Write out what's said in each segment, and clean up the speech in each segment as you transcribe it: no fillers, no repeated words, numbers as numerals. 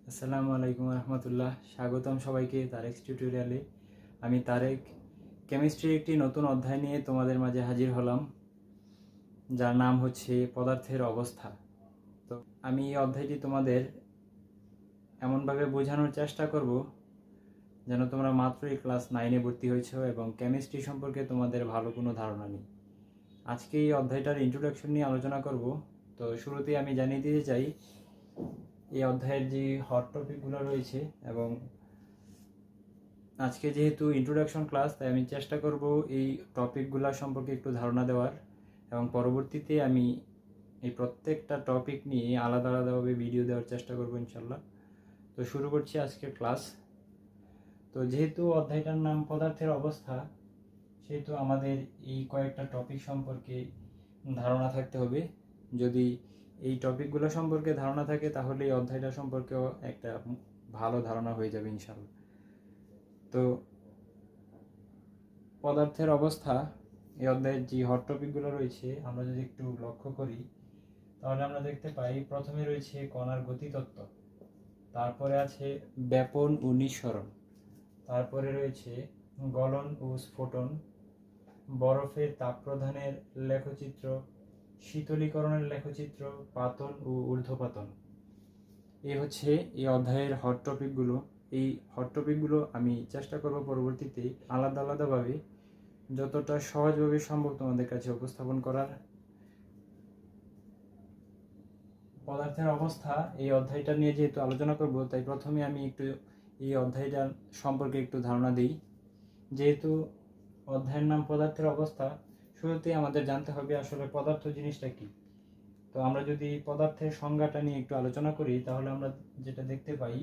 আসসালামু আলাইকুম রহমতুল্লাহ। স্বাগতম সবাইকে তারেক টিউটোরিয়ালে। আমি তারেক কেমিস্ট্রির একটি নতুন অধ্যায় নিয়ে তোমাদের মাঝে হাজির হলাম, যার নাম হচ্ছে পদার্থের অবস্থা। তো আমি এই অধ্যায়টি তোমাদের এমনভাবে বোঝানোর চেষ্টা করব যেন তোমরা মাত্রই ক্লাস 9-এ ভর্তি হয়েছো এবং কেমিস্ট্রি সম্পর্কে তোমাদের ভালো কোনো ধারণা নেই। আজকে এই অধ্যায়টার ইন্ট্রোডাকশন নিয়ে আলোচনা করব। তো শুরুতেই আমি জানিয়ে দিতে চাই এই অধ্যায়ের যে হট টপিকগুলো রয়েছে, এবং আজকে যেহেতু ইন্ট্রোডাকশন ক্লাস, তাই আমি চেষ্টা করব এই টপিকগুলো সম্পর্কে একটু ধারণা দেওয়ার, এবং পরবর্তীতে আমি এই প্রত্যেকটা টপিক নিয়ে আলাদা আলাদাভাবে ভিডিও দেওয়ার চেষ্টা করব ইনশাল্লাহ। তো শুরু করছি আজকের ক্লাস। তো যেহেতু অধ্যায়টার নাম পদার্থের অবস্থা, সেহেতু আমাদের এই কয়েকটা টপিক সম্পর্কে ধারণা থাকতে হবে। যদি এই টপিকগুলো সম্পর্কে ধারণা থাকে তাহলে এই অধ্যায়টা সম্পর্কেও একটা ভালো ধারণা হয়ে যাবে ইনশাল্লাহ। তো পদার্থের অবস্থা এই অধ্যায়ের যে হট টপিকগুলো রয়েছে আমরা যদি একটু লক্ষ্য করি, তাহলে আমরা দেখতে পাই প্রথমে রয়েছে কণার গতিতত্ত্ব, তারপরে আছে ব্যাপন ও নিঃসরণ, তারপরে রয়েছে গলন ও স্ফোটন, বরফের তাপ প্রদানের লেখচিত্র, শীতলীকরণের লেখচিত্র, পাতন ও ঊর্ধ্বপাতন। এই হচ্ছে এই অধ্যায়ের হট টপিকগুলো। এই হট টপিকগুলো আমি চেষ্টা করব পরবর্তীতে আলাদা আলাদাভাবে যতটা সহজভাবে সম্ভব তোমাদের কাছে উপস্থাপন করার। পদার্থের অবস্থা এই অধ্যায়টা নিয়ে যেহেতু আলোচনা করব, তাই প্রথমে আমি একটু এই অধ্যায়টার সম্পর্কে একটু ধারণা দিই। যেহেতু অধ্যায়ের নাম পদার্থের অবস্থা, শুরুতেই আমাদের জানতে হবে আসলে পদার্থ জিনিসটা কি। তো আমরা যদি পদার্থের সংজ্ঞাটা নিয়ে একটু আলোচনা করি, তাহলে আমরা যেটা দেখতে পাই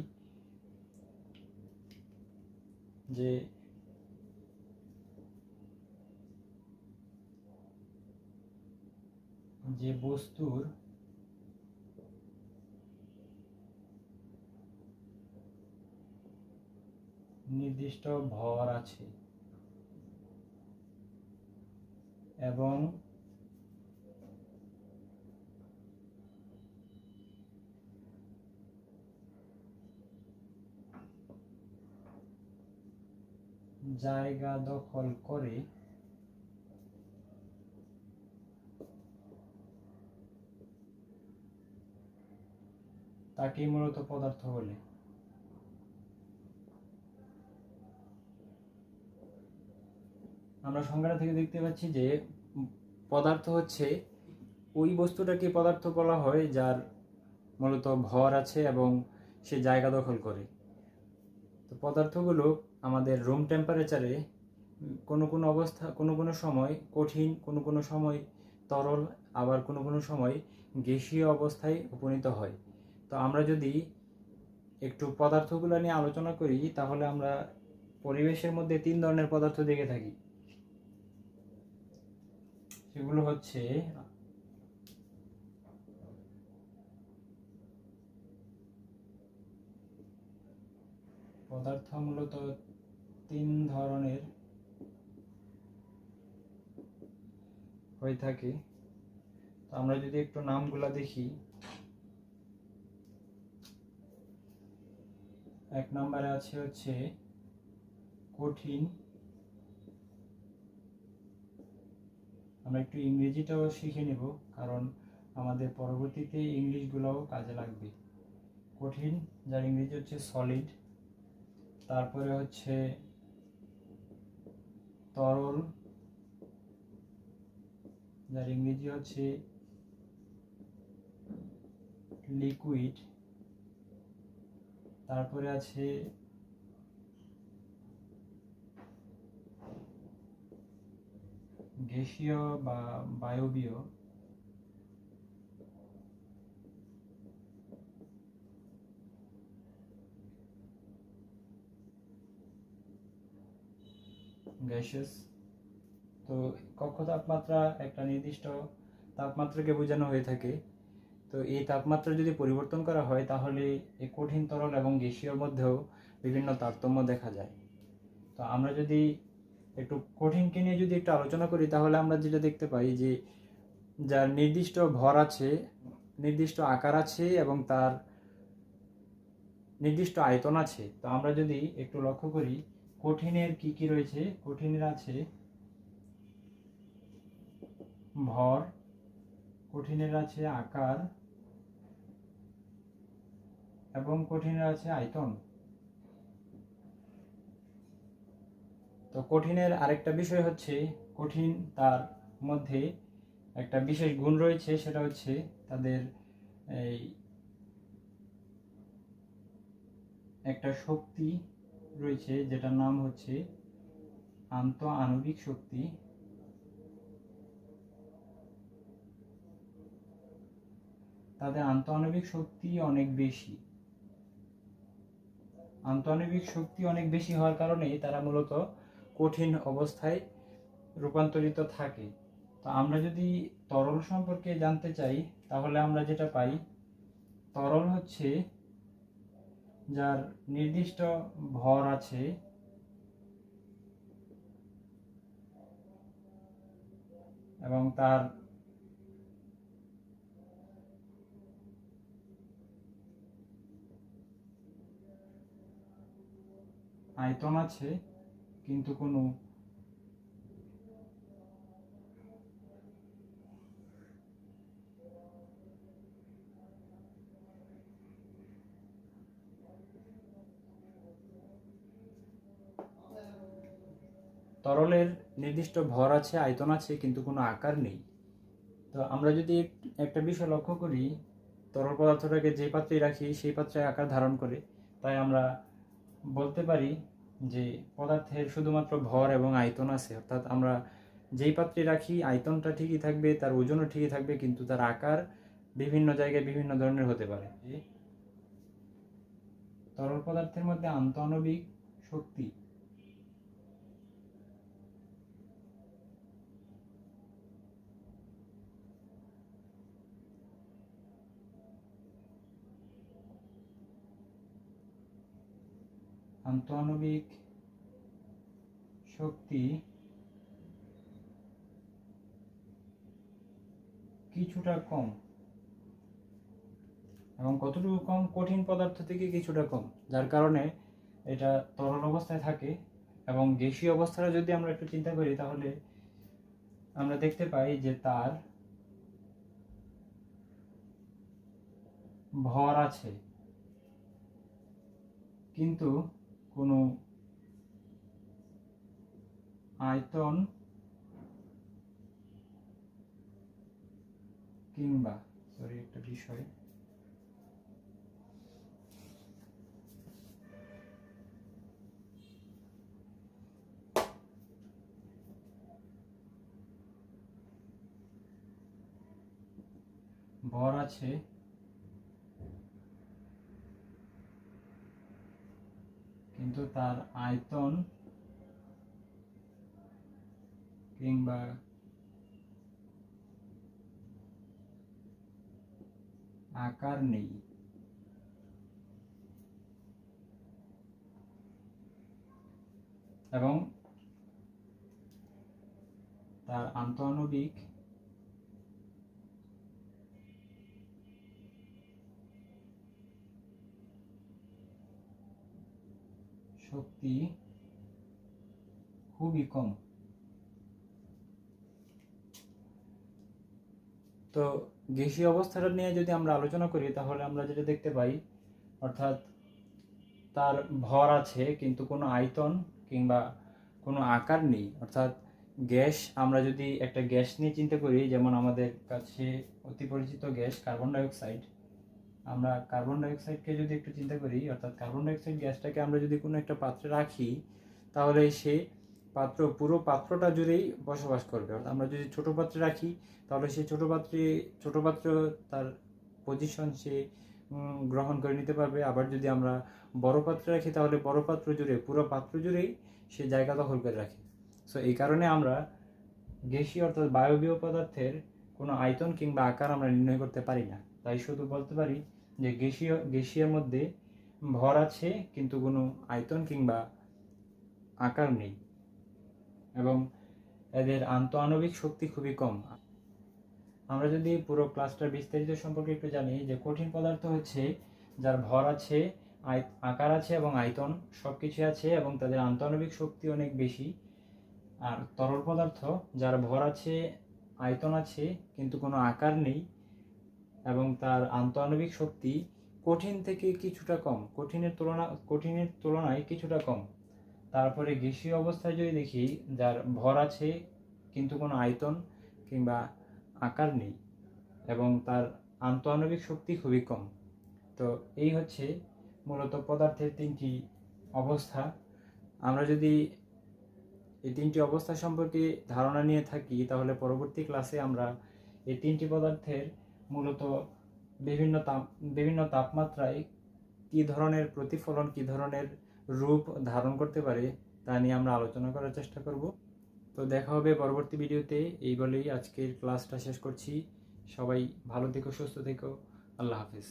যে বস্তুর নির্দিষ্ট ভর আছে এবং জায়গা দখল করে তাকেই মূলত পদার্থ বলে। আমরা সংজ্ঞা থেকে দেখতে পাচ্ছি যে পদার্থ হচ্ছে ওই বস্তুটাকে পদার্থ বলা হয় যার মূলত ভর আছে এবং সে জায়গা দখল করে। তো পদার্থগুলো আমাদের রুম টেম্পারেচারে কোনো কোনো অবস্থা, কোনো কোনো সময় কঠিন, কোনো কোনো সময় তরল, আবার কোনো কোনো সময় গ্যাসীয় অবস্থায় উপনীত হয়। তো আমরা যদি একটু পদার্থগুলো নিয়ে আলোচনা করি, তাহলে আমরা পরিবেশের মধ্যে 3 ধরনের পদার্থ দেখে থাকি। সেগুলো হচ্ছে পদার্থ মূলত 3 ধরনের হয়ে থাকে। তো আমরা যদি একটু নামগুলা দেখি, 1 নম্বরে আছে হচ্ছে কঠিন। আমরা একটু ইংরেজিটাও শিখে নেব, কারণ আমাদের পরবর্তীতে ইংলিশগুলোও কাজে লাগবে। কঠিন, যার ইংরেজি হচ্ছে সলিড। তারপরে হচ্ছে তরল, যার ইংরেজি হচ্ছে লিকুইড। তারপরে আছে গ্যাসীয় বা বায়বীয়। গ্যাসেস। তো কক্ষ তাপমাত্রা একটা নির্দিষ্ট তাপমাত্রাকে বোঝানো হয়ে থাকে। তো এই তাপমাত্রা যদি পরিবর্তন করা হয়, তাহলে এই কঠিন, তরল এবং গ্যাসীয়র মধ্যেও বিভিন্ন তারতম্য দেখা যায়। তো আমরা যদি একটু কঠিনকে নিয়ে যদি একটু আলোচনা করি, তাহলে আমরা যেটা দেখতে পাই যে যার নির্দিষ্ট ভর আছে, নির্দিষ্ট আকার আছে এবং তার নির্দিষ্ট আয়তন আছে। তো আমরা যদি একটু লক্ষ্য করি কঠিনের কি কি রয়েছে, কঠিনের আছে ভর, কঠিনের আছে আকার এবং কঠিনের আছে আয়তন। তো কঠিনের আরেকটা বিষয় হচ্ছে কঠিন তার মধ্যে একটা বিশেষ গুণ রয়েছে, সেটা হচ্ছে তাদের এই একটা শক্তি রয়েছে যেটার নাম হচ্ছে আন্তঃআণবিক শক্তি। তাদের আন্তঃআণবিক শক্তি অনেক বেশি। আন্তঃআণবিক শক্তি অনেক বেশি হওয়ার কারণে তারা মূলত কঠিন অবস্থায় রূপান্তরিত থাকে। তো আমরা যদি তরল সম্পর্কে জানতে চাই তাহলে আমরা যেটা পাই, তরল হচ্ছে যার নির্দিষ্ট ভর আছে এবং তার আয়তন আছে কিন্তু কোনো তরলের নির্দিষ্ট ভর আছে, আয়তন আছে কিন্তু কোনো আকার নেই। তো আমরা যদি একটা বিষয় লক্ষ্য করি, তরল পদার্থটাকে যে পাত্রে রাখি সেই পাত্রে আকার ধারণ করে, তাই আমরা বলতে পারি যে পদার্থের শুধুমাত্র ভর এবং আয়তন আছে। অর্থাৎ আমরা যেই পাত্রে রাখি আয়তনটা ঠিকই থাকবে, তার ওজনও ঠিকই থাকবে, কিন্তু তার আকার বিভিন্ন জায়গায় বিভিন্ন ধরনের হতে পারে। তরল পদার্থের মধ্যে আন্তঃআণবিক শক্তি আন্তঃআণবিক শক্তি কিছুটা কম, এবং কতটুকু কম, কঠিন পদার্থ থেকে কিছুটা কম, যার কারণে এটা তরল অবস্থায় থাকে। এবং গ্যাসীয় অবস্থাটা যদি আমরা একটু চিন্তা করি তাহলে আমরা দেখতে পাই যে তার ভর আছে কিন্তু কোনো আয়তন কিংবা একটা বিষয়, ভর আছে কিন্তু তার আয়তন কিংবা আকার নেই। এবং তার আন্তঃআণবিক শক্তি খুবই কম। তো গ্যাসীয় অবস্থাটা নিয়ে যদি আমরা আলোচনা করি তাহলে আমরা যেটা দেখতে পাই, অর্থাৎ তার ভর আছে কিন্তু কোনো আয়তন কিংবা কোনো আকার নেই। অর্থাৎ গ্যাস, আমরা যদি একটা গ্যাস নিয়ে চিন্তা করি, যেমন আমাদের কাছে অতি পরিচিত গ্যাস কার্বন ডাইঅক্সাইড, আমরা কার্বন ডাইঅক্সাইডকে যদি একটু চিন্তা করি, অর্থাৎ কার্বন ডাইঅক্সাইড গ্যাসটাকে আমরা যদি কোনো একটা পাত্রে রাখি তাহলে সে পুরো পাত্রটা জুড়েই বসবাস করবে। অর্থাৎ আমরা যদি ছোট পাত্রে রাখি তাহলে সেই ছোট পাত্র তার পজিশন সে গ্রহণ করে নিতে পারবে। আবার যদি আমরা বড় পাত্রে রাখি তাহলে বড় পাত্র জুড়ে, পুরো পাত্র জুড়েই সে জায়গা দখল করে রাখে। সো এই কারণে আমরা গ্যাসীয় অর্থাৎ বায়বীয় পদার্থের কোনো আয়তন কিংবা আকার আমরা নির্ণয় করতে পারি না। তাই শুধু বলতে পারি যে গ্যাসীয় মধ্যে ভর আছে কিন্তু কোনো আয়তন কিংবা আকার নেই, এবং এদের আন্তঃআণবিক শক্তি খুবই কম। আমরা যদি পুরো ক্লাসটার বিস্তারিত সম্পর্কে একটু জানি, যে কঠিন পদার্থ হচ্ছে যার ভর আছে আকার আছে এবং আয়তন সব কিছুই আছে এবং তাদের আন্তঃআণবিক শক্তি অনেক বেশি। আর তরল পদার্থ যার ভর আছে, আয়তন আছে কিন্তু কোনো আকার নেই এবং তার আন্তঃআণবিক শক্তি কঠিন থেকে কিছুটা কম, কঠিনের তুলনায় কিছুটা কম। তারপরে গ্যাসীয় অবস্থায় যদি দেখি, যার ভর আছে কিন্তু কোনো আয়তন কিংবা আকার নেই এবং তার আন্তঃআণবিক শক্তি খুবই কম। তো এই হচ্ছে মূলত পদার্থের তিনটি অবস্থা। আমরা যদি এই তিনটি অবস্থা সম্পর্কে ধারণা নিয়ে থাকি তাহলে পরবর্তী ক্লাসে আমরা এই তিনটি পদার্থের মূলত বিভিন্ন তাপমাত্রায় কী ধরনের প্রতিফলন, কী ধরনের রূপ ধারণ করতে পারে তা নিয়ে আমরা আলোচনা করার চেষ্টা করব। তো দেখা হবে পরবর্তী ভিডিওতে। এই বলেই আজকের ক্লাসটা শেষ করছি। সবাই ভালো থেকো, সুস্থ থেকো। আল্লাহ হাফেজ।